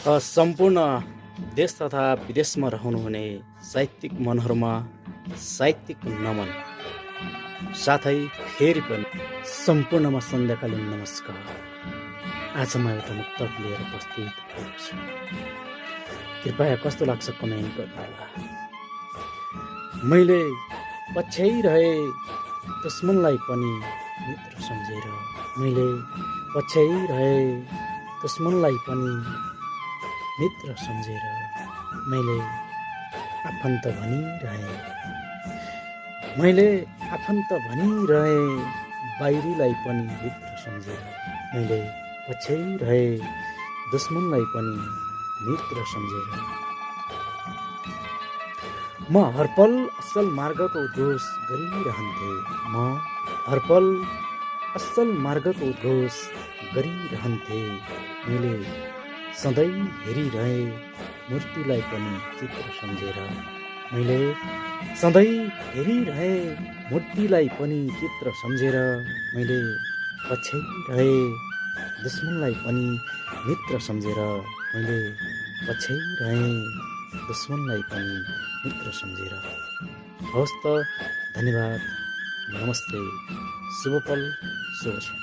सम्पूर्ण देश तथा विदेशमा रहनुहुने साहित्यिक मनहरूमा साहित्यिक नमन, साथै फेरि पनि सम्पूर्णमा सन्ध्याकालीन नमस्कार। आज म एउटा मुक्तक लिएर उपस्थित भएको छु। कृपया कस्तो लाग्छ कमेन्ट गर्नुहोला। मैले पछ्याइरहे दुश्मनलाई पनि मित्र सम्झेर, मैले पछ्याइरहे दुश्मनलाई पनि मित्र सम्झेर, मैले आफन्त भनिरहे, मैले आफन्त भनिरहे बाहिरीलाई पनि मित्र सम्झेर, मैले पछ्याइरहे दुश्मनलाई पनि मित्र सम्झेर। म हरपल असल मार्गको उद्घोष गरिरहन्थे, म हरपल असल मार्गको उद्घोष गरिरहन्थे। मैले सधैँ हेरिरहे मूर्तिलाई पनि चित्र सम्झेर, मैले सधैँ हेरिरहे मूर्तिलाई पनि चित्र सम्झेर, मैले पछ्याइरहे दुश्मनलाई पनि मित्र सम्झेर, मैले पछ्याइरहे दुश्मनलाई पनि मित्र सम्झेर। हवस् त, धन्यवाद, नमस्ते, शुभ पल, शुभ क्षण।